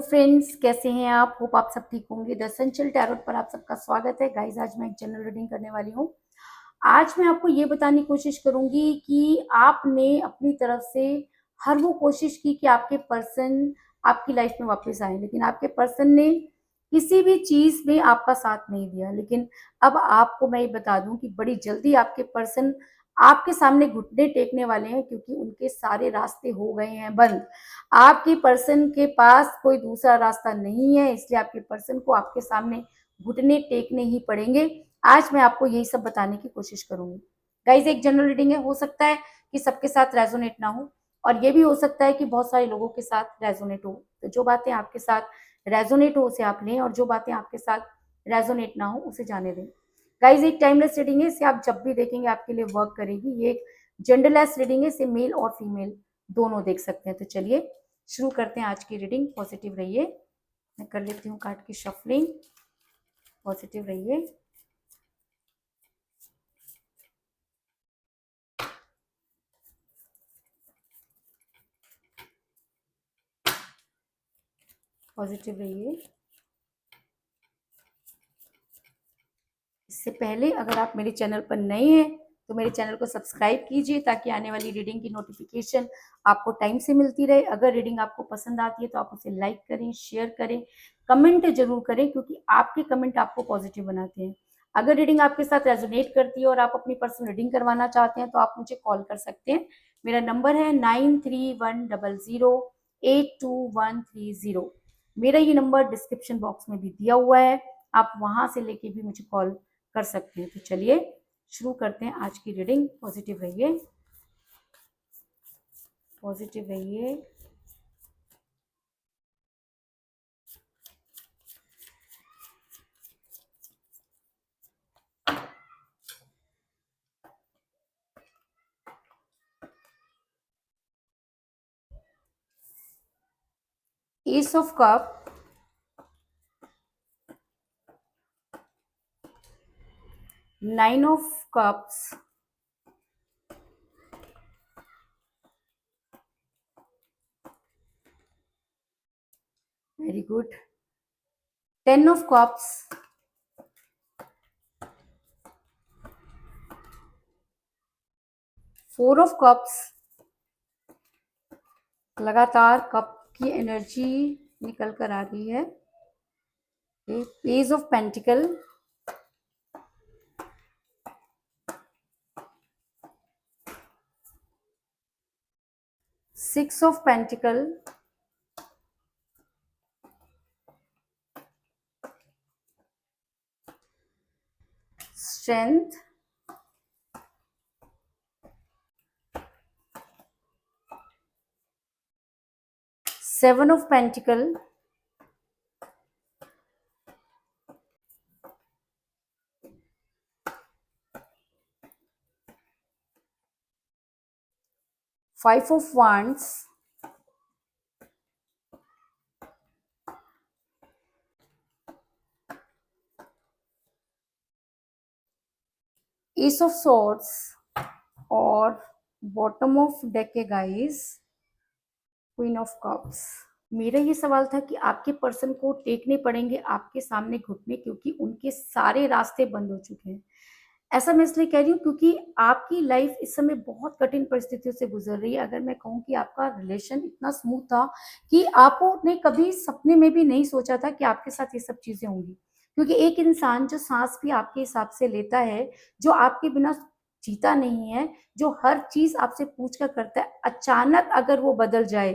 Friends, कैसे हैं आप? होप आप सब ठीक होंगे। द एसेंशियल टैरोट पर आप सबका स्वागत है। गाइस, आज मैं एक जनरल रीडिंग करने वाली हूँ। आज मैं आपको ये बताने की कोशिश करूंगी कि आपने अपनी तरफ से हर वो कोशिश की कि आपके पर्सन आपकी लाइफ में वापस आए, लेकिन आपके पर्सन ने किसी भी चीज में आपका साथ नहीं दिया। लेकिन अब आपको मैं ये बता दूं कि बड़ी जल्दी आपके पर्सन आपके सामने घुटने टेकने वाले हैं, क्योंकि उनके सारे रास्ते हो गए हैं बंद। आपके पर्सन के पास कोई दूसरा रास्ता नहीं है, इसलिए आपके पर्सन को आपके सामने घुटने टेकने ही पड़ेंगे। आज मैं आपको यही सब बताने की कोशिश करूंगी। गाइज, एक जनरल रीडिंग है, हो सकता है कि सबके साथ रेजोनेट ना हो, और ये भी हो सकता है कि बहुत सारे लोगों के साथ रेजोनेट हो। तो जो बातें आपके साथ रेजोनेट हो उसे आप लें, और जो बातें आपके साथ रेजोनेट ना हो उसे जाने दें। गाइज, एक टाइमलेस रीडिंग है, इसे आप जब भी देखेंगे आपके लिए वर्क करेगी। ये एक जेंडरलेस रीडिंग है, इसे मेल और फीमेल दोनों देख सकते हैं। तो चलिए शुरू करते हैं आज की रीडिंग। पॉजिटिव रहिए। मैं कर लेती हूँ कार्ड की शफलिंग। पॉजिटिव रहिए। पॉजिटिव रहिए। इससे पहले अगर आप मेरे चैनल पर नए हैं तो मेरे चैनल को सब्सक्राइब कीजिए, ताकि आने वाली रीडिंग की नोटिफिकेशन आपको टाइम से मिलती रहे। अगर रीडिंग आपको पसंद आती है तो आप उसे लाइक करें, शेयर करें, कमेंट जरूर करें, क्योंकि आपके कमेंट आपको पॉजिटिव बनाते हैं। अगर रीडिंग आपके साथ रेजोनेट करती है और आप अपनी पर्सनल रीडिंग करवाना चाहते हैं तो आप मुझे कॉल कर सकते हैं। मेरा नंबर है 9310082130। मेरा ये नंबर डिस्क्रिप्शन बॉक्स में भी दिया हुआ है, आप वहां से लेके भी मुझे कॉल कर सकते हैं। तो चलिए शुरू करते हैं आज की रीडिंग। पॉजिटिव रहिए। पॉजिटिव रहिए। S of cup, nine of cups, very good, ten of cups, four of cups. लगातार कप की एनर्जी निकल कर आ रही है। Page of pentacle, six of pentacle, strength, seven of pentacle, five of wands, S of swords, और bottom of deck है guys, queen of cups. मेरा ये सवाल था कि आपके पर्सन को टेकने पड़ेंगे आपके सामने घुटने, क्योंकि उनके सारे रास्ते बंद हो चुके हैं। ऐसा मैं इसलिए कह रही हूँ क्योंकि आपकी लाइफ इस समय बहुत कठिन परिस्थितियों से गुजर रही है। अगर मैं कहूँ कि आपका रिलेशन इतना स्मूथ था कि आपने कभी सपने में भी नहीं सोचा था कि आपके साथ ये सब चीजें होंगी। क्योंकि एक इंसान जो सांस भी आपके हिसाब से लेता है, जो आपके बिना जीता नहीं है, जो हर चीज आपसे पूछ कर करता है, अचानक अगर वो बदल जाए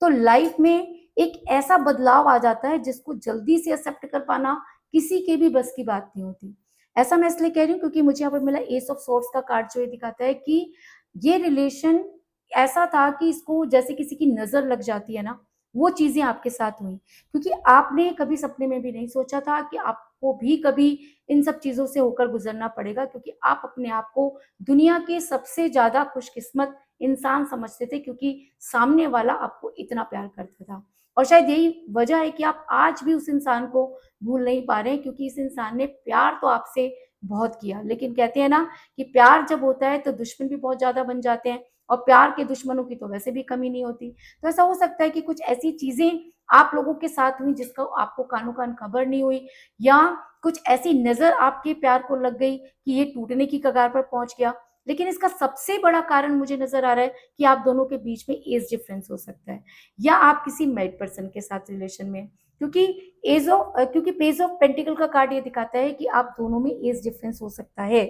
तो लाइफ में एक ऐसा बदलाव आ जाता है जिसको जल्दी से एक्सेप्ट कर पाना किसी के भी बस की बात नहीं होती। ऐसा मैं इसलिए कह रही हूँ क्योंकि मुझे यहाँ पर मिला एस ऑफ सोर्ट्स का कार्ड, जो ये दिखाता है कि ये रिलेशन ऐसा था कि इसको जैसे किसी की नजर लग जाती है ना, वो चीजें आपके साथ हुई। क्योंकि आपने कभी सपने में भी नहीं सोचा था कि आपको भी कभी इन सब चीजों से होकर गुजरना पड़ेगा, क्योंकि आप अपने आप को दुनिया के सबसे ज्यादा खुशकिस्मत इंसान समझते थे, क्योंकि सामने वाला आपको इतना प्यार करता था। और शायद यही वजह है कि आप आज भी उस इंसान को भूल नहीं पा रहे हैं, क्योंकि इस इंसान ने प्यार तो आपसे बहुत किया। लेकिन कहते हैं ना कि प्यार जब होता है तो दुश्मन भी बहुत ज्यादा बन जाते हैं। और प्यार के दुश्मनों की तो वैसे भी कमी नहीं होती। तो ऐसा हो सकता है कि कुछ ऐसी चीजें आप लोगों के साथ हुई जिसका आपको कानो कान खबर नहीं हुई, या कुछ ऐसी नजर आपके प्यार को लग गई कि ये टूटने की कगार पर पहुंच गया। लेकिन इसका सबसे बड़ा कारण मुझे नजर आ रहा है कि आप दोनों के बीच में एज डिफरेंस हो सकता है, या आप किसी मैरिड पर्सन के साथ रिलेशन में, क्योंकि क्योंकि पेज ऑफ पेंटिकल का कार्ड ये दिखाता है कि आप दोनों में एज डिफरेंस हो सकता है।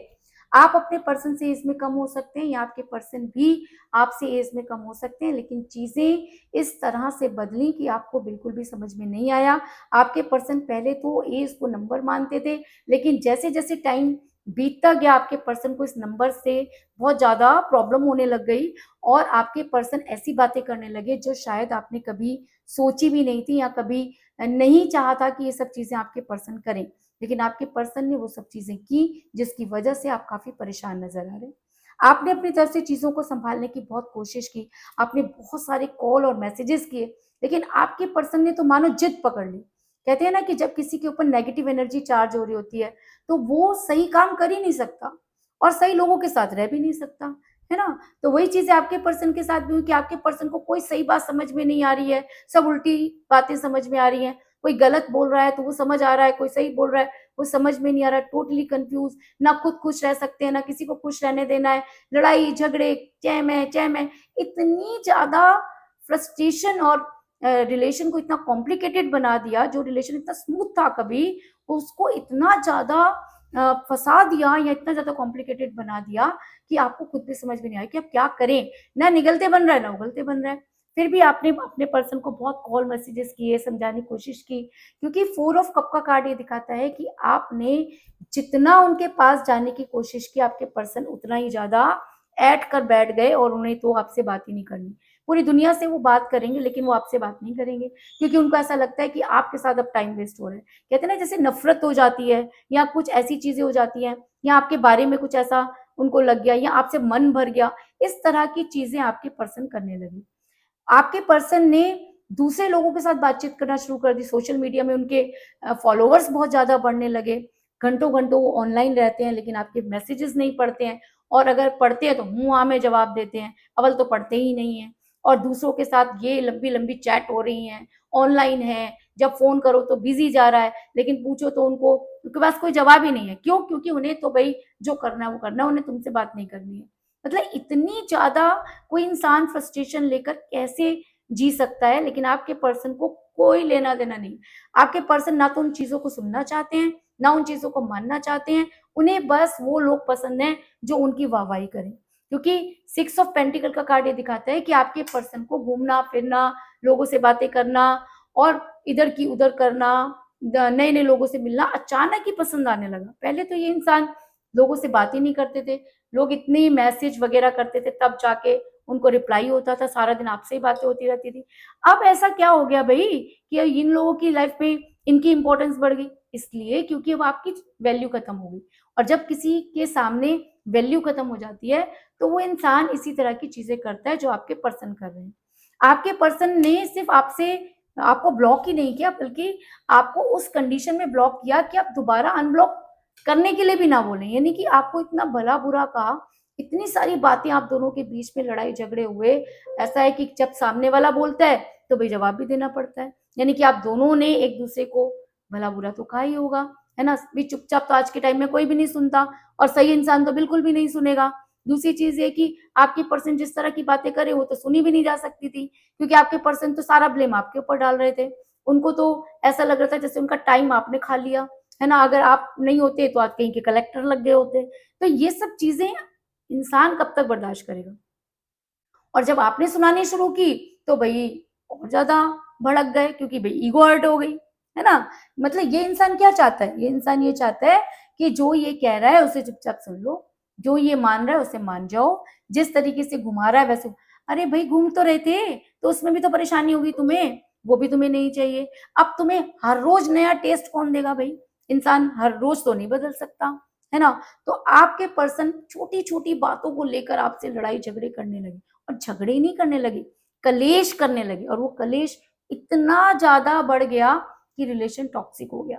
आप अपने पर्सन से एज में कम हो सकते हैं, या आपके पर्सन भी आपसे एज में कम हो सकते हैं, लेकिन चीजें इस तरह से बदली कि आपको बिल्कुल भी समझ में नहीं आया। आपके पर्सन पहले तो एज को नंबर मानते थे, लेकिन जैसे जैसे टाइम बीतता गया आपके पर्सन को इस नंबर से बहुत ज्यादा प्रॉब्लम होने लग गई, और आपके पर्सन ऐसी बातें करने लगे जो शायद आपने कभी सोची भी नहीं थी, या कभी नहीं चाहा था कि ये सब चीजें आपके पर्सन करें, लेकिन आपके पर्सन ने वो सब चीजें की जिसकी वजह से आप काफी परेशान नजर आ रहे हैं। आपने अपनी तरफ से चीजों को संभालने की बहुत कोशिश की, आपने बहुत सारे कॉल और मैसेजेस किए, लेकिन आपके पर्सन ने तो मानो जिद पकड़ ली। कहते हैं ना कि जब किसी के ऊपर नेगेटिव एनर्जी चार्ज हो रही होती है तो वो सही काम कर ही नहीं सकता, और सही लोगों के साथ रह भी नहीं सकता, है ना। तो वही चीजें आपके पर्सन के साथ भी हुई कि आपके पर्सन को कोई सही बात समझ में नहीं आ रही है, सब उल्टी बातें समझ में आ रही हैं। कोई गलत बोल रहा है तो वो समझ आ रहा है, कोई सही बोल रहा है वो समझ में नहीं आ रहा है, टोटली कंफ्यूज, ना खुद खुश रह सकते हैं ना किसी को खुश रहने देना है, लड़ाई झगड़े, चैम है, इतनी ज्यादा फ्रस्ट्रेशन, और रिलेशन को इतना कॉम्प्लिकेटेड बना दिया। जो रिलेशन इतना स्मूथ था कभी, उसको इतना ज्यादा फंसा दिया, या इतना ज्यादा कॉम्प्लिकेटेड बना दिया कि आपको खुद भी समझ में नहीं आया कि आप क्या करें। ना निगलते बन रहा है ना उगलते बन रहा है। फिर भी आपने अपने पर्सन को बहुत कॉल मैसेजेस किए, समझाने की कोशिश की, क्योंकि 4 ऑफ कप का कार्ड ये दिखाता है कि आपने जितना उनके पास जाने की कोशिश की, आपके पर्सन उतना ही ज्यादा ऐड कर बैठ गए, और उन्हें तो आपसे बात ही नहीं करनी। पूरी दुनिया से वो बात करेंगे लेकिन वो आपसे बात नहीं करेंगे, क्योंकि उनको ऐसा लगता है कि आपके साथ अब टाइम वेस्ट हो रहा है। कहते हैं ना, जैसे नफरत हो जाती है, या कुछ ऐसी चीजें हो जाती हैं, या आपके बारे में कुछ ऐसा उनको लग गया, या आपसे मन भर गया, इस तरह की चीजें आपके पर्सन करने लगे। आपके पर्सन ने दूसरे लोगों के साथ बातचीत करना शुरू कर दी, सोशल मीडिया में उनके फॉलोवर्स बहुत ज्यादा बढ़ने लगे, घंटों घंटों वो ऑनलाइन रहते हैं लेकिन आपके मैसेजेस नहीं पढ़ते हैं, और अगर पढ़ते हैं तो मुंह आ में जवाब देते हैं, अव्वल तो पढ़ते ही नहीं है। और दूसरों के साथ ये लंबी लंबी चैट हो रही है, ऑनलाइन है, जब फोन करो तो बिजी जा रहा है, लेकिन पूछो तो उनके पास कोई जवाब ही नहीं है। क्यों? क्योंकि उन्हें तो भाई जो करना है वो करना है, उन्हें तुमसे बात नहीं करनी है। मतलब इतनी ज्यादा कोई इंसान फ्रस्ट्रेशन लेकर कैसे जी सकता है, लेकिन आपके पर्सन को कोई लेना देना नहीं। आपके पर्सन ना तो उन चीजों को सुनना चाहते हैं, ना उन चीजों को मानना चाहते हैं। उन्हें बस वो लोग पसंद हैं जो उनकी वाहवाही करें, क्योंकि 6 ऑफ पेंटिकल का कार्ड ये दिखाता है कि आपके पर्सन को घूमना फिरना, लोगों से बातें करना, और इधर की उधर करना, नए नए लोगों से मिलना अचानक ही पसंद आने लगा। पहले तो ये इंसान लोगों से बात ही नहीं करते थे, लोग इतने मैसेज वगैरह करते थे तब जाके उनको रिप्लाई होता था, सारा दिन आपसे ही बातें होती रहती थी। अब ऐसा क्या हो गया भाई कि इन लोगों की लाइफ में इनकी इंपॉर्टेंस बढ़ गई? इसलिए क्योंकि अब आपकी वैल्यू खत्म हो गई, और जब किसी के सामने वैल्यू खत्म हो जाती है तो वो इंसान इसी तरह की चीजें करता है जो आपके पर्सन कर रहे हैं। आपके पर्सन ने सिर्फ आपसे आपको ब्लॉक ही नहीं किया, बल्कि आपको उस कंडीशन में ब्लॉक किया कि आप दोबारा अनब्लॉक करने के लिए भी ना बोलें। यानी कि आपको इतना भला बुरा कहा, इतनी सारी बातें आप दोनों के बीच में लड़ाई झगड़े हुए। ऐसा है कि जब सामने वाला बोलता है तो भाई जवाब भी देना पड़ता है, यानी कि आप दोनों ने एक दूसरे को भला बुरा तो कहा ही होगा, है ना। भी चुपचाप तो आज के टाइम में कोई भी नहीं सुनता, और सही इंसान तो बिल्कुल भी नहीं सुनेगा। दूसरी चीज ये कि आपके पर्सन जिस तरह की बातें करे वो तो सुनी भी नहीं जा सकती थी, क्योंकि आपके पर्सन तो सारा ब्लेम आपके ऊपर डाल रहे थे। उनको तो ऐसा लग रहा था जैसे उनका टाइम आपने खा लिया, है ना। अगर आप नहीं होते तो आज कहीं के कलेक्टर लग गए होते। तो ये सब चीजें इंसान कब तक बर्दाश्त करेगा? और जब आपने सुनानी शुरू की तो भाई और ज्यादा भड़क गए, क्योंकि भाई ईगो हर्ट हो गई, है ना। मतलब ये इंसान क्या चाहता है? ये इंसान ये चाहता है कि जो ये कह रहा है उसे चुपचाप सुन लो, जो ये मान रहा है उसे मान जाओ, जिस तरीके से घुमा रहा है वैसे। अरे भाई घूम तो रहे थे तो उसमें भी तो परेशानी होगी तुम्हें, वो भी तुम्हें नहीं चाहिए। अब तुम्हें हर रोज नया टेस्ट कौन देगा भाई? इंसान हर रोज तो नहीं बदल सकता, है ना। तो आपके पर्सन छोटी छोटी बातों को लेकर आपसे लड़ाई झगड़े करने लगे, और झगड़े ही नहीं करने लगे, कलेश करने लगे, और वो कलेश इतना ज्यादा बढ़ गया कि रिलेशन टॉक्सिक हो गया।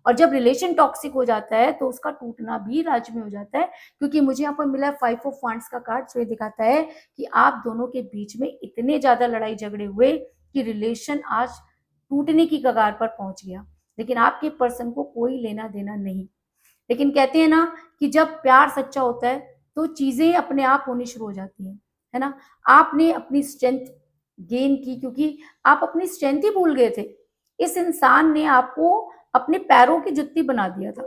और जब रिलेशन टॉक्सिक हो जाता है तो उसका टूटना भी लाजमी हो जाता है, क्योंकि मुझे यहाँ पर मिला है 5 ऑफ वांड्स का कार्ड, जो ये दिखाता है कि आप दोनों के बीच में इतने ज्यादा लड़ाई झगड़े हुए कि रिलेशन आज टूटने की कगार पर पहुंच गया, लेकिन आपके पर्सन को कोई लेना देना नहीं। लेकिन कहते हैं ना कि जब प्यार सच्चा होता है तो चीजें अपने आप होनी शुरू हो जाती हैं, है ना। आपने अपनी स्ट्रेंथ गेन की, क्योंकि आप अपनी स्ट्रेंथ ही भूल गए थे। इस इंसान ने आपको अपने पैरों की जुत्ती बना दिया था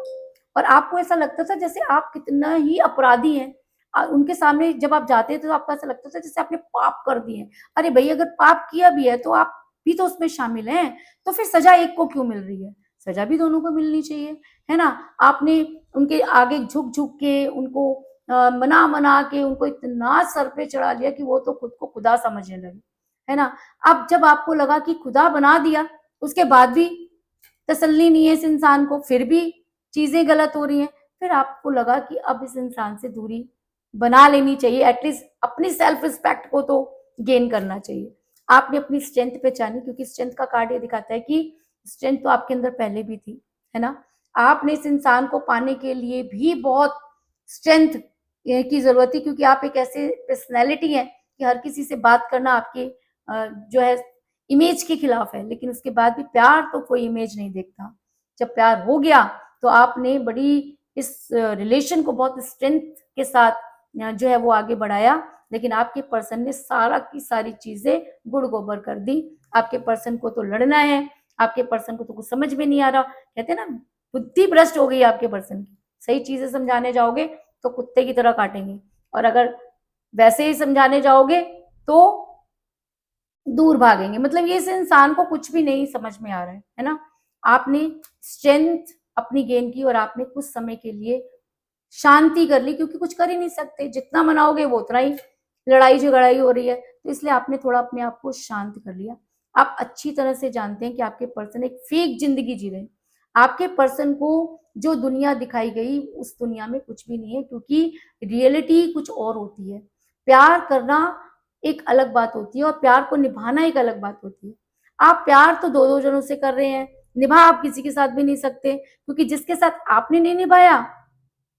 और आपको ऐसा लगता था जैसे आप कितना ही अपराधी हैं। उनके सामने जब आप जाते थे तो आपको ऐसा लगता था जैसे आपने पाप कर दिए। अरे भाई, अगर पाप किया भी है तो आप भी तो उसमें शामिल हैं, तो फिर सजा एक को क्यों मिल रही है? सजा भी दोनों को मिलनी चाहिए, है ना। आपने उनके आगे झुक झुक के उनको मना मना के उनको इतना सर पे चढ़ा लिया कि वो तो खुद को खुदा समझने लगे, है ना। अब जब आपको लगा कि खुदा बना दिया, उसके बाद भी तसल्ली नहीं है इस इंसान को, फिर भी चीजें गलत हो रही हैं, फिर आपको लगा कि अब इस इंसान से दूरी बना लेनी चाहिए, एटलीस्ट अपनी सेल्फ रिस्पेक्ट को तो गेन करना चाहिए। आपने अपनी स्ट्रेंथ पहचानी, क्योंकि स्ट्रेंथ का कार्ड ये दिखाता है कि स्ट्रेंथ तो आपके अंदर पहले भी थी, है ना। आपने इस इंसान को पाने के लिए भी बहुत स्ट्रेंथ की जरूरत थी, क्योंकि आप एक ऐसे पर्सनैलिटी है कि हर किसी से बात करना आपके जो है इमेज के खिलाफ है, लेकिन उसके बाद भी प्यार तो कोई इमेज नहीं देखता। जब प्यार हो गया तो आपने बड़ी इस रिलेशन को बहुत स्ट्रेंथ के साथ जो है वो आगे बढ़ाया, लेकिन आपके पर्सन ने सारा की सारी चीजें गुड़ गोबर कर दी। आपके पर्सन को तो लड़ना है, आपके पर्सन को तो कुछ समझ में नहीं आ रहा। कहते हैं ना, बुद्धि भ्रष्ट हो गई आपके पर्सन की। सही चीजें समझाने जाओगे तो कुत्ते की तरह काटेंगे, और अगर वैसे ही समझाने जाओगे तो दूर भागेंगे। मतलब ये इस इंसान को कुछ भी नहीं समझ में आ रहा है ना। आपने स्ट्रेंथ अपनी गेन की और आपने कुछ समय के लिए शांति कर ली, क्योंकि कुछ कर ही नहीं सकते, जितना मनाओगे वो उतना ही लड़ाई झगड़ाई हो रही है, तो इसलिए आपने थोड़ा अपने आप को शांत कर लिया। आप अच्छी तरह से जानते हैं कि आपके पर्सन एक फेक जिंदगी जी रहे हैं। आपके पर्सन को जो दुनिया दिखाई गई उस दुनिया में कुछ भी नहीं है, क्योंकि रियलिटी कुछ और होती है। प्यार करना एक अलग बात होती है और प्यार को निभाना एक अलग बात होती है। आप प्यार तो दो दो जनों से कर रहे हैं, निभा आप किसी के साथ भी नहीं सकते, क्योंकि जिसके साथ आपने नहीं निभाया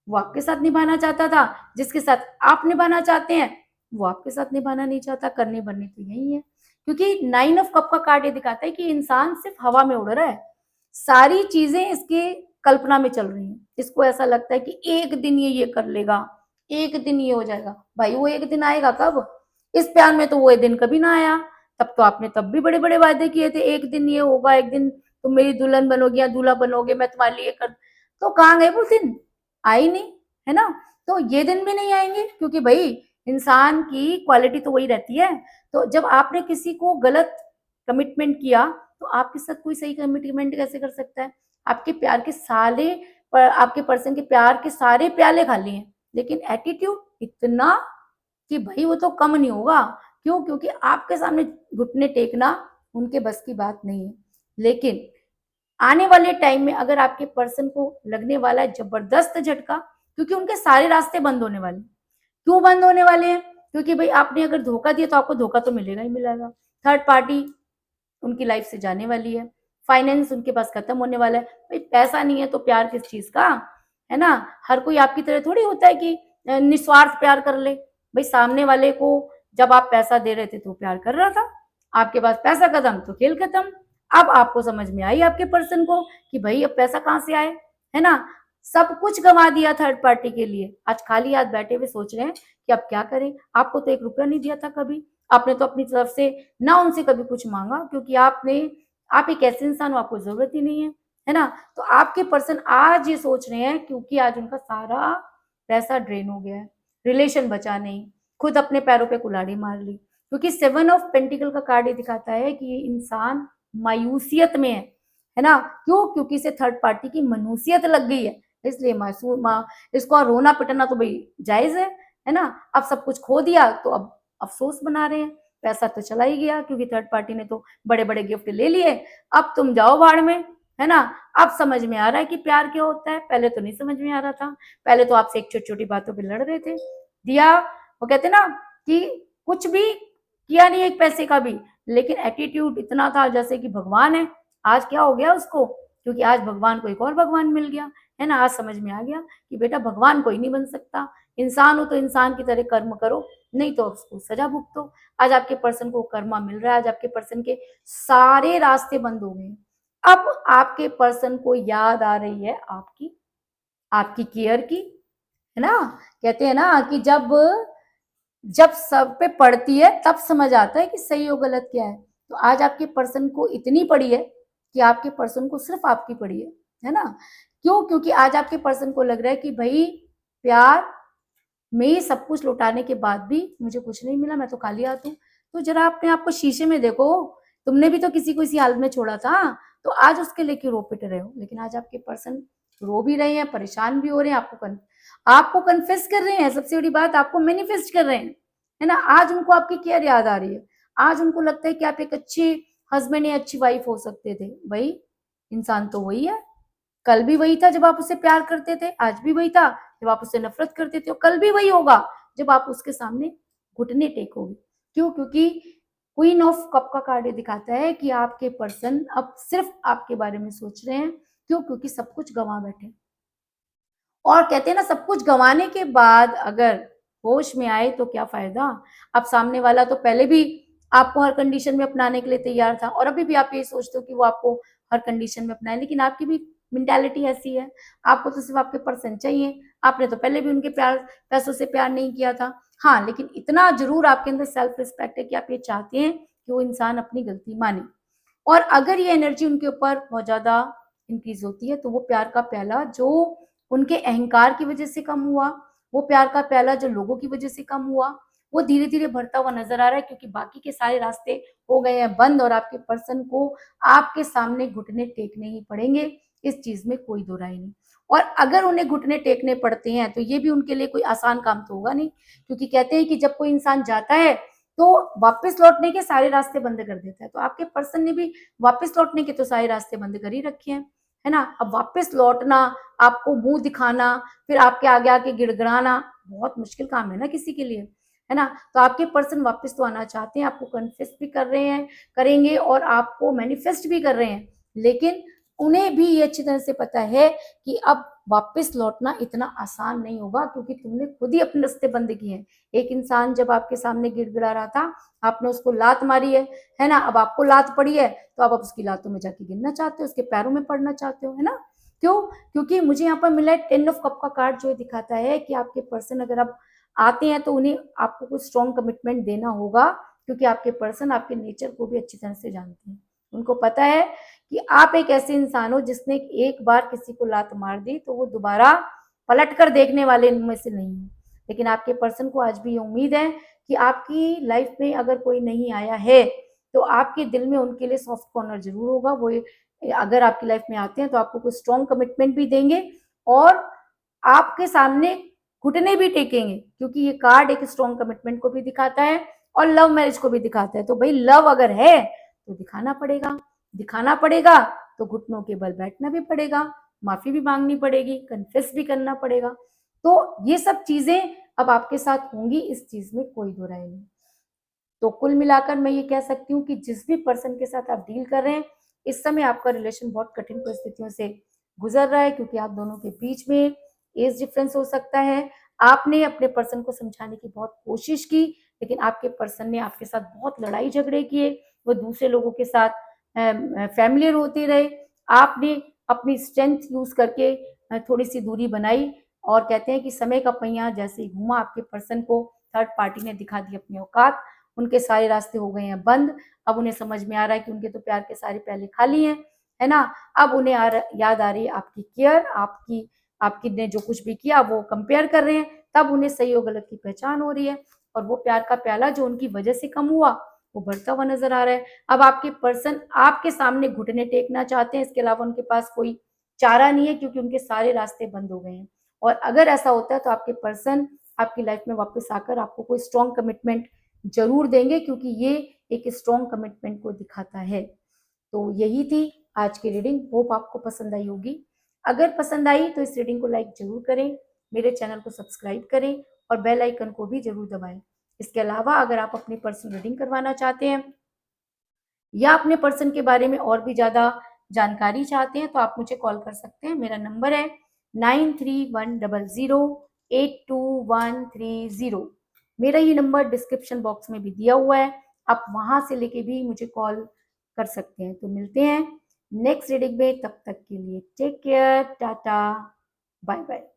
वो आपके साथ निभाना चाहता था, जिसके साथ आप निभाना चाहते हैं वो आपके साथ निभाना नहीं चाहता। करनी बननी तो यही है, क्योंकि 9 ऑफ कप का कार्ड ये दिखाता है कि इंसान सिर्फ हवा में उड़ रहा है। सारी चीजें इसके कल्पना में चल रही हैं। इसको ऐसा लगता है कि एक दिन ये कर लेगा, एक दिन ये हो जाएगा। भाई वो एक दिन आएगा कब? इस प्यार में तो वो एक दिन कभी ना आया। तब तो आपने तब भी बड़े बड़े वादे किए थे, एक दिन ये होगा, एक दिन तुम मेरी दुल्हन बनोगी या दूल्हा बनोगे, मैं तुम्हारे लिए कर। तो कहाँ गए वो दिन? आई नहीं, है ना। तो ये दिन भी नहीं आएंगे, क्योंकि भाई इंसान की क्वालिटी तो वही रहती है। तो जब आपने किसी को गलत कमिटमेंट किया तो आपके साथ कोई सही कमिटमेंट कैसे कर सकता है? आपके प्यार के सारे आपके पर्सन के प्यार के सारे प्याले खाली हैं, लेकिन एटीट्यूड इतना कि भाई वो तो कम नहीं होगा। क्यों? क्योंकि आपके सामने घुटने टेकना उनके बस की बात नहीं है। लेकिन आने वाले टाइम में अगर आपके पर्सन को लगने वाला है जबरदस्त झटका, क्योंकि उनके सारे रास्ते बंद होने वाले। क्यों बंद होने वाले हैं? क्योंकि भाई आपने अगर धोखा दिया तो आपको धोखा तो मिलेगा ही मिलेगा। थर्ड पार्टी उनकी लाइफ से जाने वाली है, फाइनेंस उनके पास खत्म होने वाला है। भाई पैसा नहीं है तो प्यार किस चीज का, है ना। हर कोई आपकी तरह थोड़ी होता है कि निस्वार्थ प्यार कर ले। भाई सामने वाले को जब आप पैसा दे रहे थे तो प्यार कर रहा था, आपके पास पैसा खत्म तो खेल खत्म। अब आपको समझ में आई आपके पर्सन को कि भाई अब पैसा कहाँ से आए, है ना। सब कुछ गंवा दिया थर्ड पार्टी के लिए, आज खाली हाथ बैठे हुए सोच रहे हैं कि अब क्या करें। आपको तो 1 रुपया नहीं दिया था कभी, आपने तो अपनी तरफ से ना उनसे कभी कुछ मांगा, क्योंकि आप एक ऐसे इंसान हो, आपको जरूरत ही नहीं है ना। तो आपके पर्सन आज ये सोच रहे हैं, क्योंकि आज उनका सारा पैसा ड्रेन हो गया है, रिलेशन बचा नहीं, खुद अपने पैरों पे कुल्हाड़ी मार ली। क्योंकि 7 ऑफ पेंटिकल का कार्ड ये दिखाता है कि ये इंसान मायूसियत में है ना। क्यों? क्योंकि इसे थर्ड पार्टी की मनुसियत लग गई है, इसलिए इसको रोना पिटना तो भाई जायज है ना। अब सब कुछ खो दिया तो अब अफसोस बना रहे हैं। पैसा तो चला ही गया, क्योंकि थर्ड पार्टी ने तो बड़े बड़े गिफ्ट ले लिए, अब तुम जाओ भाड़ में, है ना। अब समझ में आ रहा है कि प्यार क्या होता है, पहले तो नहीं समझ में आ रहा था। पहले तो आपसे एक छोटी छोटी बातों पे लड़ रहे थे। दिया, वो कहते ना कि कुछ भी किया नहीं एक पैसे का भी, लेकिन एटीट्यूड इतना था जैसे कि भगवान है। आज क्या हो गया उसको? क्योंकि आज भगवान को एक और भगवान मिल गया, है ना। आज समझ में आ गया कि बेटा भगवान कोई नहीं बन सकता, इंसान हो तो इंसान की तरह कर्म करो, नहीं तो उसको सजा भुगतो। आज आपके पर्सन को कर्मा मिल रहा है, आज आपके पर्सन के सारे रास्ते बंद हो गए। अब आपके पर्सन को याद आ रही है आपकी आपकी केयर की, है ना। कहते हैं ना कि जब जब सब पे पड़ती है तब समझ आता है कि सही और गलत क्या है। तो आज आपके पर्सन को इतनी पड़ी है कि आपके पर्सन को सिर्फ आपकी पड़ी है ना। क्यों? क्योंकि आज आपके पर्सन को लग रहा है कि भाई प्यार में ही सब कुछ लौटाने के बाद भी मुझे कुछ नहीं मिला, मैं तो खाली हाथ हूँ। तो जरा अपने आप को शीशे में देखो, तुमने भी तो किसी को इसी हालत में छोड़ा था, तो आज उसके लिए क्यों रो पिट रहे हो। लेकिन आज आपके पर्सन रो भी रहे हैं, परेशान भी हो रहे हैं, आपको कन्फेस कर रहे हैं, सबसे बड़ी बात आपको मैनिफेस्ट कर रहे हैं, है ना। आज उनको आपकी केयर याद आ रही है, आज उनको लगता है कि आप एक अच्छी हस्बैंड या अच्छी वाइफ हो सकते थे। भाई इंसान तो वही है, कल भी वही था जब आप उससे प्यार करते थे, आज भी वही था जब आप उससे नफरत करते थे, और कल भी वही होगा जब आप उसके सामने घुटने टेकोगे। क्यों? क्योंकि क्वीन ऑफ कप का कार्ड दिखाता है कि आपके पर्सन अब सिर्फ आपके बारे में सोच रहे हैं। क्यों? क्योंकि सब कुछ गंवा बैठे, और कहते हैं ना सब कुछ गंवाने के बाद अगर होश में आए तो क्या फायदा। अब सामने वाला तो पहले भी आपको हर कंडीशन में अपनाने के लिए तैयार था, और अभी भी आप ये सोचते हो कि वो आपको हर कंडीशन में अपनाए, लेकिन आपकी भी मेंटालिटी ऐसी है, आपको तो सिर्फ आपके पर्सन चाहिए। आपने तो पहले भी उनके प्यार पैसों से प्यार नहीं किया था। हाँ, लेकिन इतना जरूर आपके अंदर सेल्फ रिस्पेक्ट है कि आप ये चाहते हैं कि वो इंसान अपनी गलती माने। और अगर ये एनर्जी उनके ऊपर बहुत ज्यादा इंक्रीज होती है तो वो प्यार का प्याला जो उनके अहंकार की वजह से कम हुआ, वो प्यार का प्याला जो लोगों की वजह से कम हुआ, वो धीरे धीरे भरता हुआ नजर आ रहा है, क्योंकि बाकी के सारे रास्ते हो गए हैं बंद, और आपके पर्सन को आपके सामने घुटने टेकने ही पड़ेंगे। इस चीज में कोई दो राय नहीं। और अगर उन्हें घुटने टेकने पड़ते हैं तो ये भी उनके लिए कोई आसान काम तो होगा नहीं, क्योंकि कहते हैं कि जब कोई इंसान जाता है तो वापस लौटने के सारे रास्ते बंद कर देता है। तो आपके पर्सन ने भी वापस लौटने के तो सारे रास्ते बंद कर ही रखे हैं, है ना। अब वापस लौटना, आपको मुंह दिखाना, फिर आपके आगे आके गिड़गिड़ाना बहुत मुश्किल काम है ना किसी के लिए, है ना। तो आपके पर्सन वापस तो आना चाहते हैं, आपको कन्फेस भी कर रहे हैं, करेंगे, और आपको मैनिफेस्ट भी कर रहे हैं, लेकिन उन्हें भी ये अच्छी तरह से पता है कि अब वापस लौटना इतना आसान नहीं होगा, क्योंकि तुमने खुद ही अपने रास्ते बंद किए हैं। एक इंसान जब आपके सामने गिड़गिड़ा रहा था, आपने उसको लात मारी है ना। अब आपको लात पड़ी है तो अब आप उसकी लातों में जाके गिरना चाहते हो, उसके पैरों में पड़ना चाहते हो, है ना। क्यों? क्योंकि मुझे यहाँ पर मिला है 10 ऑफ कप का कार्ड, जो दिखाता है कि आपके पर्सन अगर अब आते हैं तो उन्हें आपको कुछ स्ट्रॉन्ग कमिटमेंट देना होगा, क्योंकि आपके पर्सन आपके नेचर को भी अच्छी तरह से जानते हैं। उनको पता है कि आप एक ऐसे इंसान हो जिसने एक बार किसी को लात मार दी तो वो दोबारा पलट कर देखने वाले इनमें से नहीं है। लेकिन आपके पर्सन को आज भी ये उम्मीद है कि आपकी लाइफ में अगर कोई नहीं आया है तो आपके दिल में उनके लिए सॉफ्ट कॉर्नर जरूर होगा। वो अगर आपकी लाइफ में आते हैं तो आपको कुछ स्ट्रॉन्ग कमिटमेंट भी देंगे, और आपके सामने घुटने भी टेकेंगे, क्योंकि ये कार्ड एक स्ट्रॉन्ग कमिटमेंट को भी दिखाता है और लव मैरिज को भी दिखाता है। तो भाई लव अगर है तो दिखाना पड़ेगा, दिखाना पड़ेगा तो घुटनों के बल बैठना भी पड़ेगा, माफी भी मांगनी पड़ेगी, कन्फेस भी करना पड़ेगा। तो ये सब चीजें अब आपके साथ होंगी, इस चीज में कोई दो राय नहीं। तो कुल मिलाकर मैं ये कह सकती हूँ कि जिस भी पर्सन के साथ आप डील कर रहे हैं, इस समय आपका रिलेशन बहुत कठिन परिस्थितियों से गुजर रहा है, क्योंकि आप दोनों के बीच में एज डिफरेंस हो सकता है। आपने अपने पर्सन को समझाने की बहुत कोशिश की, लेकिन आपके पर्सन ने आपके साथ बहुत लड़ाई झगड़े किए, वो दूसरे लोगों के साथ फैमिलियर होते रहे। आपने अपनी स्ट्रेंथ यूज करके थोड़ी सी दूरी बनाई, और कहते हैं कि समय का पहिया जैसे ही घूमा, आपके पर्सन को थर्ड पार्टी ने दिखा दी अपनी औकात। उनके सारे रास्ते हो गए हैं बंद। अब उन्हें समझ में आ रहा है कि उनके तो प्यार के सारे प्याले खाली हैं, है ना। अब उन्हें याद आ रही है आपकी केयर, आपकी आपकी ने जो कुछ भी किया वो कंपेयर कर रहे हैं, तब उन्हें सही और गलत की पहचान हो रही है, और वो प्यार का प्याला जो उनकी वजह से कम हुआ वो बढ़ता हुआ नजर आ रहा है। अब आपके पर्सन आपके सामने घुटने टेकना चाहते हैं, इसके अलावा उनके पास कोई चारा नहीं है, क्योंकि उनके सारे रास्ते बंद हो गए हैं। और अगर ऐसा होता है तो आपके पर्सन आपकी लाइफ में वापस आकर आपको कोई स्ट्रॉन्ग कमिटमेंट जरूर देंगे, क्योंकि ये एक स्ट्रॉन्ग कमिटमेंट को दिखाता है। तो यही थी आज की रीडिंग, होप आपको पसंद आई होगी। अगर पसंद आई तो इस रीडिंग को लाइक जरूर करें, मेरे चैनल को सब्सक्राइब करें, और बेल आइकन को भी जरूर दबाएं। इसके अलावा अगर आप अपनी पर्सनल रीडिंग करवाना चाहते हैं या अपने पर्सन के बारे में और भी ज्यादा जानकारी चाहते हैं तो आप मुझे कॉल कर सकते हैं। मेरा नंबर है 9310082130। मेरा ये नंबर डिस्क्रिप्शन बॉक्स में भी दिया हुआ है, आप वहां से लेके भी मुझे कॉल कर सकते हैं। तो मिलते हैं नेक्स्ट रीडिंग में, तब तक के लिए take care, tata, bye bye.